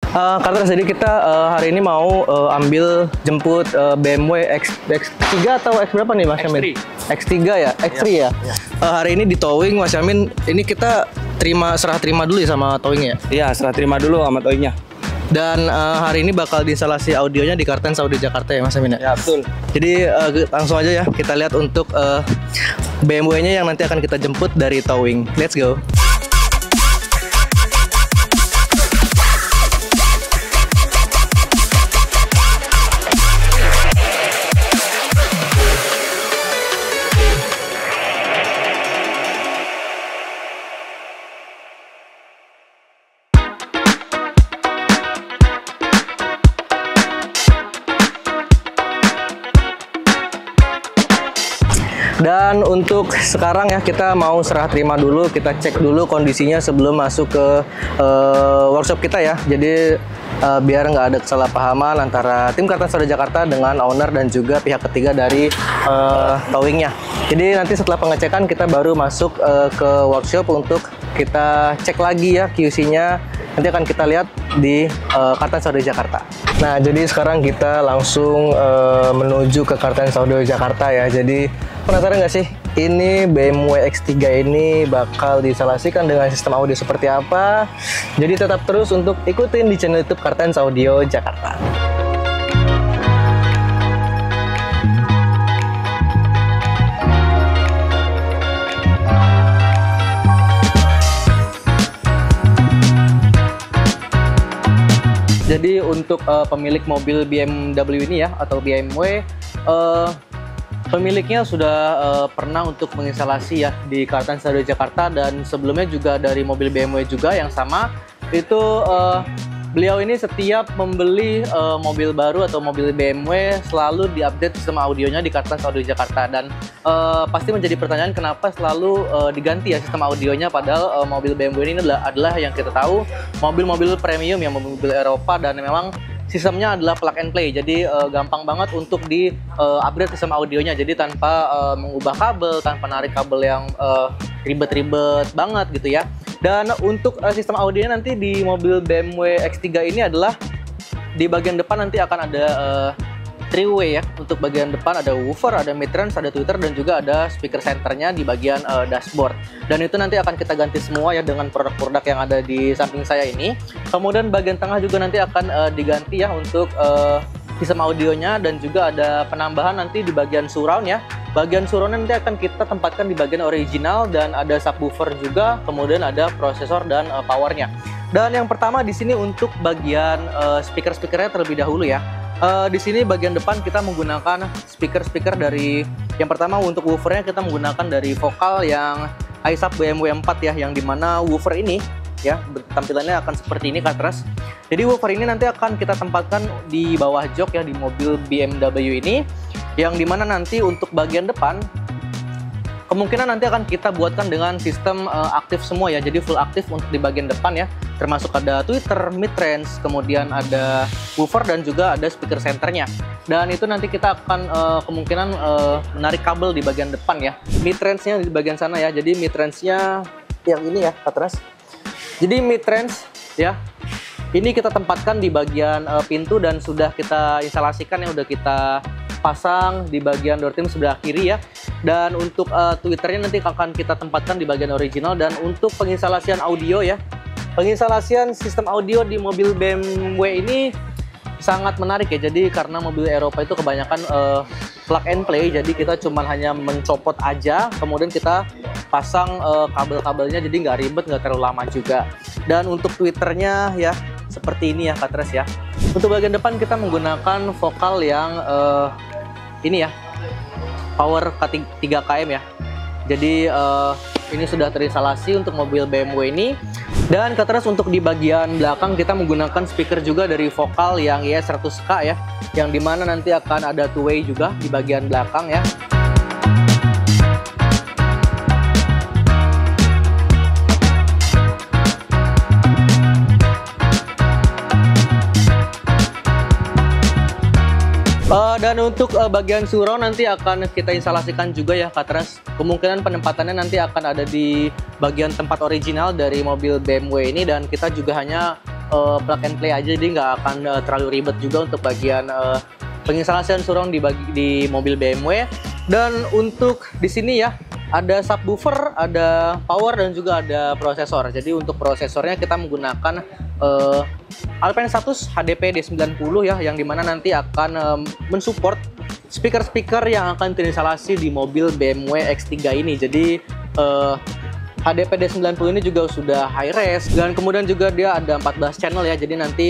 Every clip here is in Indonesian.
Karena jadi kita hari ini mau ambil jemput BMW X3 atau X berapa nih Mas Yamin? X3 ya? X3 ya? Hari ini di towing Mas Yamin, ini kita serah terima dulu ya sama towing ya? Iya, serah terima dulu sama towingnya. Dan hari ini bakal diinstalasi audionya di Kartens Audio Jakarta ya Mas Yamin ya? Ya, betul. Jadi langsung aja ya kita lihat untuk BMW-nya yang nanti akan kita jemput dari towing. Let's go! Dan untuk sekarang ya kita mau serah terima dulu, kita cek dulu kondisinya sebelum masuk ke workshop kita ya. Jadi biar nggak ada kesalahpahaman antara tim Kartens Audio Jakarta dengan owner dan juga pihak ketiga dari towingnya. Jadi nanti setelah pengecekan kita baru masuk ke workshop untuk kita cek lagi ya QC-nya. Nanti akan kita lihat di Kartens Audio Jakarta. Nah, jadi sekarang kita langsung menuju ke Kartens Audio Jakarta ya. Jadi penasaran nggak sih ini BMW X3 ini bakal diinstalasikan dengan sistem audio seperti apa? Jadi tetap terus untuk ikutin di channel YouTube Kartens Audio Jakarta. Jadi untuk pemilik mobil BMW ini ya, atau BMW, pemiliknya sudah pernah untuk menginstalasi ya di Kartens Audio Jakarta, dan sebelumnya juga dari mobil BMW juga yang sama. Itu beliau ini setiap membeli mobil baru atau mobil BMW selalu diupdate sistem audionya di Kartens Audio Jakarta, dan pasti menjadi pertanyaan kenapa selalu diganti ya sistem audionya, padahal mobil BMW ini adalah yang kita tahu mobil-mobil premium yang mobil Eropa, dan memang sistemnya adalah plug and play, jadi gampang banget untuk di upgrade sistem audionya, jadi tanpa mengubah kabel, tanpa narik kabel yang ribet-ribet banget gitu ya. Dan untuk sistem audionya nanti di mobil BMW X3 ini adalah di bagian depan nanti akan ada three-way ya. Untuk bagian depan ada woofer, ada mid-range, ada tweeter, dan juga ada speaker centernya di bagian dashboard. Dan itu nanti akan kita ganti semua ya dengan produk-produk yang ada di samping saya ini. Kemudian bagian tengah juga nanti akan diganti ya untuk sistem audionya, dan juga ada penambahan nanti di bagian surround ya. Bagian surround nanti akan kita tempatkan di bagian original, dan ada subwoofer juga, kemudian ada prosesor dan powernya. Dan yang pertama di sini untuk bagian speaker-speakernya terlebih dahulu ya. Di sini bagian depan kita menggunakan speaker dari, yang pertama untuk woofernya kita menggunakan dari Vokal yang iSub BMW 4 ya, yang dimana woofer ini ya tampilannya akan seperti ini Katras. Jadi woofer ini nanti akan kita tempatkan di bawah jok ya di mobil BMW ini, yang dimana nanti untuk bagian depan kemungkinan nanti akan kita buatkan dengan sistem aktif semua ya, jadi full aktif untuk di bagian depan ya, termasuk ada tweeter, mid-range, kemudian ada woofer, dan juga ada speaker centernya. Dan itu nanti kita akan kemungkinan menarik kabel di bagian depan ya, mid-range-nya di bagian sana ya. Jadi mid-range-nya yang ini ya Katras. Jadi mid-range ya, ini kita tempatkan di bagian pintu, dan sudah kita instalasikan yang udah kita pasang di bagian door trim sebelah kiri ya. Dan untuk tweeternya nanti akan kita tempatkan di bagian original. Dan untuk penginstalasian audio ya, penginstalasian sistem audio di mobil BMW ini sangat menarik ya. Jadi karena mobil Eropa itu kebanyakan plug and play, jadi kita cuman hanya mencopot aja, kemudian kita pasang kabel-kabelnya, jadi nggak ribet, nggak terlalu lama juga. Dan untuk tweeternya ya seperti ini ya Katras ya. Untuk bagian depan kita menggunakan Vokal yang ini ya, power 3 km ya. Jadi ini sudah terinstalasi untuk mobil BMW ini. Dan Katras untuk di bagian belakang kita menggunakan speaker juga dari Vokal yang ES100K ya, yang dimana nanti akan ada two-way juga di bagian belakang ya. Dan untuk bagian surround nanti akan kita instalasikan juga ya Katras. Kemungkinan penempatannya nanti akan ada di bagian tempat original dari mobil BMW ini, dan kita juga hanya plug and play aja, jadi nggak akan terlalu ribet juga untuk bagian penginstalasian surround di mobil BMW. Dan untuk di sini ya ada subwoofer, ada power, dan juga ada prosesor. Jadi untuk prosesornya kita menggunakan Alpine Status HDP D90 ya, yang dimana nanti akan mensupport speaker-speaker yang akan terinstalasi di mobil BMW X3 ini. Jadi HDP D90 ini juga sudah high res, dan kemudian juga dia ada 14 channel ya. Jadi nanti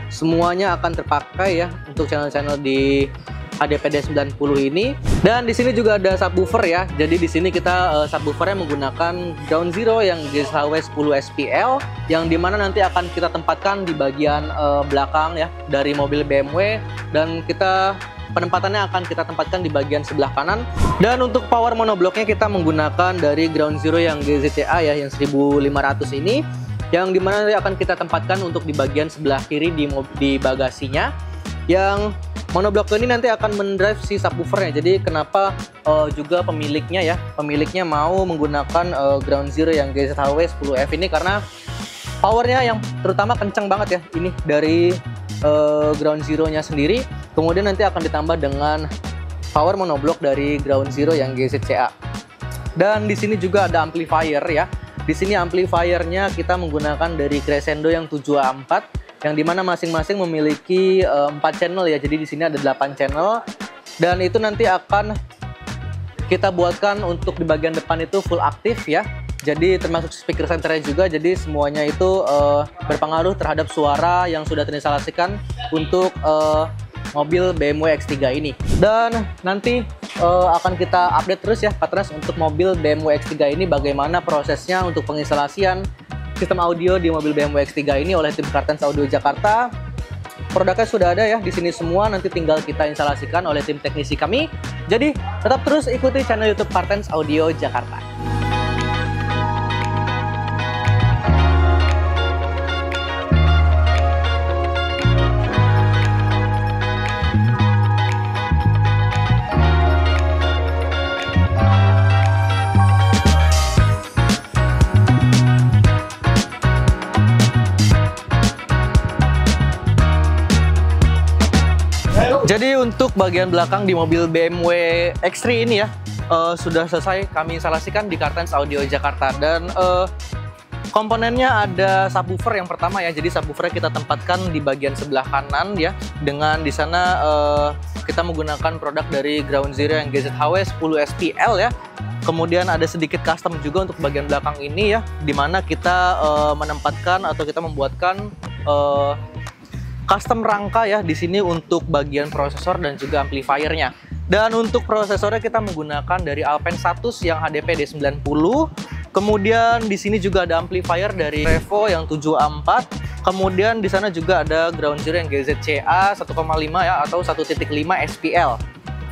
semuanya akan terpakai ya untuk channel-channel di HDP D90 ini. Dan di sini juga ada subwoofer ya. Jadi di sini kita subwoofernya menggunakan Ground Zero yang GZHW 10 SPL, yang dimana nanti akan kita tempatkan di bagian belakang ya dari mobil BMW, dan penempatannya akan kita tempatkan di bagian sebelah kanan. Dan untuk power monoblocknya kita menggunakan dari Ground Zero yang GZCA ya, yang 1500 ini, yang dimana nanti akan kita tempatkan untuk di bagian sebelah kiri di bagasinya. Yang monoblock ini nanti akan mendrive si subwoofernya. Jadi kenapa juga pemiliknya mau menggunakan Ground Zero yang GZHW 10F ini, karena powernya yang terutama kencang banget ya ini dari Ground Zero-nya sendiri. Kemudian nanti akan ditambah dengan power monoblock dari Ground Zero yang GZCA. Dan di sini juga ada amplifier ya. Di sini amplifiernya kita menggunakan dari Crescendo yang 7A4, yang dimana masing-masing memiliki 4 channel ya. Jadi di sini ada 8 channel, dan itu nanti akan kita buatkan untuk di bagian depan itu full aktif ya. Jadi termasuk speaker centernya juga, jadi semuanya itu berpengaruh terhadap suara yang sudah terinstalasikan untuk mobil BMW X3 ini. Dan nanti akan kita update terus ya Katras untuk mobil BMW X3 ini, bagaimana prosesnya untuk penginstalasian sistem audio di mobil BMW X3 ini oleh tim Kartens Audio Jakarta. Produknya sudah ada ya di sini semua, nanti tinggal kita instalasikan oleh tim teknisi kami. Jadi tetap terus ikuti channel YouTube Kartens Audio Jakarta. Jadi untuk bagian belakang di mobil BMW X3 ini ya sudah selesai kami instalasikan di Kartens Audio Jakarta. Dan komponennya ada subwoofer yang pertama ya. Jadi subwoofernya kita tempatkan di bagian sebelah kanan ya, dengan di sana kita menggunakan produk dari Ground Zero yang GZHW 10 SPL ya. Kemudian ada sedikit custom juga untuk bagian belakang ini ya, dimana kita menempatkan atau kita membuatkan custom rangka ya di sini untuk bagian prosesor dan juga amplifiernya. Dan untuk prosesornya kita menggunakan dari Alpine Status yang HDP D90. Kemudian di sini juga ada amplifier dari Revo yang 7A4. Kemudian di sana juga ada Ground Zero yang GZCA 1,5 ya, atau 1.5 SPL.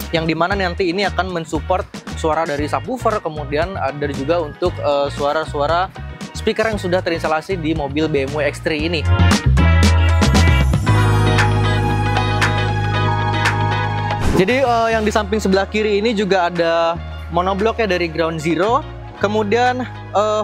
Yang dimana nanti ini akan mensupport suara dari subwoofer, kemudian ada juga untuk suara-suara speaker yang sudah terinstalasi di mobil BMW X3 ini. Jadi yang di samping sebelah kiri ini juga ada monoblocknya dari Ground Zero. Kemudian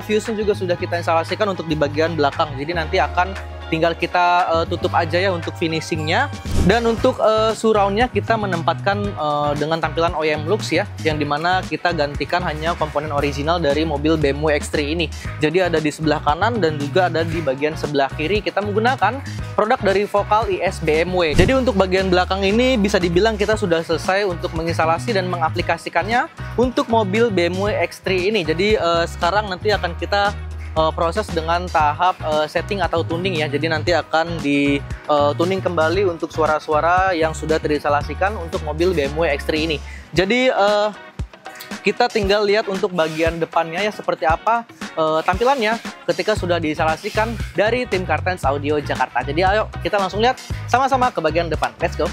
fuse-nya juga sudah kita instalasikan untuk di bagian belakang. Jadi nanti akan tinggal kita tutup aja ya untuk finishingnya. Dan untuk surround-nya kita menempatkan dengan tampilan OEM Lux ya, yang dimana kita gantikan hanya komponen original dari mobil BMW X3 ini. Jadi ada di sebelah kanan dan juga ada di bagian sebelah kiri kita menggunakan produk dari Vocal IS BMW. Jadi untuk bagian belakang ini bisa dibilang kita sudah selesai untuk menginstalasi dan mengaplikasikannya untuk mobil BMW X3 ini. Jadi sekarang nanti akan kita proses dengan tahap setting atau tuning ya. Jadi nanti akan di tuning kembali untuk suara-suara yang sudah terinstalasikan untuk mobil BMW X3 ini. Jadi kita tinggal lihat untuk bagian depannya ya seperti apa tampilannya ketika sudah diinstalasikan dari tim Kartens Audio Jakarta. Jadi ayo kita langsung lihat sama-sama ke bagian depan. Let's go.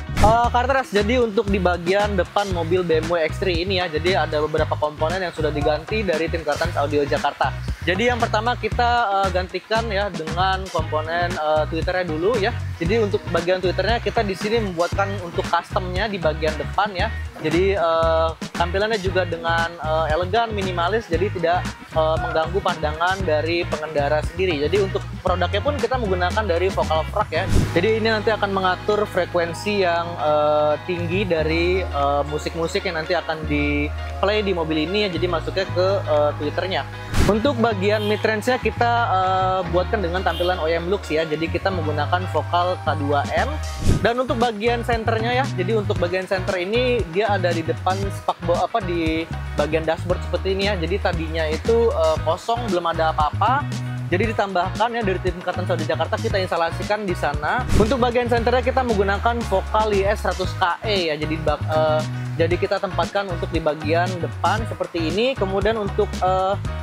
Kartens, jadi untuk di bagian depan mobil BMW X3 ini ya, jadi ada beberapa komponen yang sudah diganti dari tim Kartens Audio Jakarta. Jadi yang pertama kita gantikan ya dengan komponen tweeternya dulu ya. Jadi untuk bagian tweeternya kita di sini membuatkan untuk customnya di bagian depan ya. Jadi tampilannya juga dengan elegan, minimalis, jadi tidak mengganggu pandangan dari pengendara sendiri. Jadi untuk produknya pun kita menggunakan dari vocal frac ya. Jadi ini nanti akan mengatur frekuensi yang tinggi dari musik-musik yang nanti akan di play di mobil ini ya. Jadi masuknya ke tweeternya. Untuk bagian mid-range-nya kita buatkan dengan tampilan OEM Lux ya. Jadi kita menggunakan vokal K2M. Dan untuk bagian senternya ya. Jadi untuk bagian center ini dia ada di depan di bagian dashboard seperti ini ya. Jadi tadinya itu kosong, belum ada apa-apa. Jadi ditambahkan ya dari tim Kartan Saudi Jakarta, kita instalasikan di sana. Untuk bagian senternya kita menggunakan vokal IS 100KE ya. Jadi kita tempatkan untuk di bagian depan seperti ini. Kemudian untuk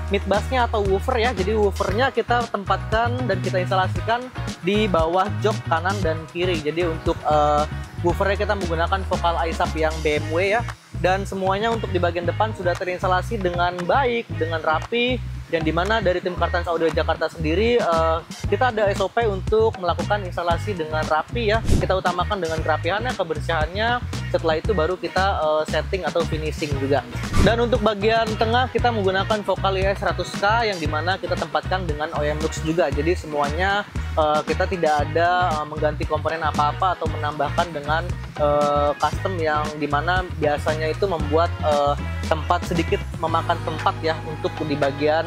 mid bassnya atau woofer ya. Jadi woofernya kita tempatkan dan kita instalasikan di bawah jok kanan dan kiri. Jadi untuk woofernya kita menggunakan vokal ISAP yang BMW ya. Dan semuanya untuk di bagian depan sudah terinstalasi dengan baik, dengan rapi. Dan dimana dari tim Kartan Audio Jakarta sendiri kita ada SOP untuk melakukan instalasi dengan rapi ya. Kita utamakan dengan kerapihannya, kebersihannya. Setelah itu baru kita setting atau finishing juga. Dan untuk bagian tengah kita menggunakan vokal IS 100K yang dimana kita tempatkan dengan OEM Lux juga. Jadi semuanya kita tidak ada mengganti komponen apa-apa atau menambahkan dengan custom yang dimana biasanya itu membuat tempat sedikit memakan tempat ya untuk di bagian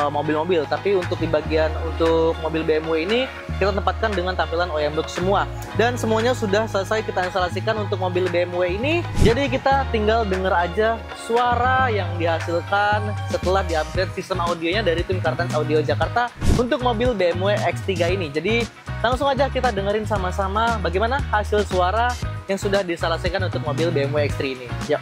mobil-mobil. Tapi untuk di bagian untuk mobil BMW ini kita tempatkan dengan tampilan OEM Lux semua. Dan semuanya sudah selesai kita instalasikan untuk mobil BMW ini. Jadi kita tinggal denger aja suara yang dihasilkan setelah di-upgrade sistem audionya dari tim Kartan Audio Jakarta untuk mobil BMW X3 ini. Jadi langsung aja kita dengerin sama-sama bagaimana hasil suara yang sudah diinstalasikan untuk mobil BMW X3 ini. Yuk.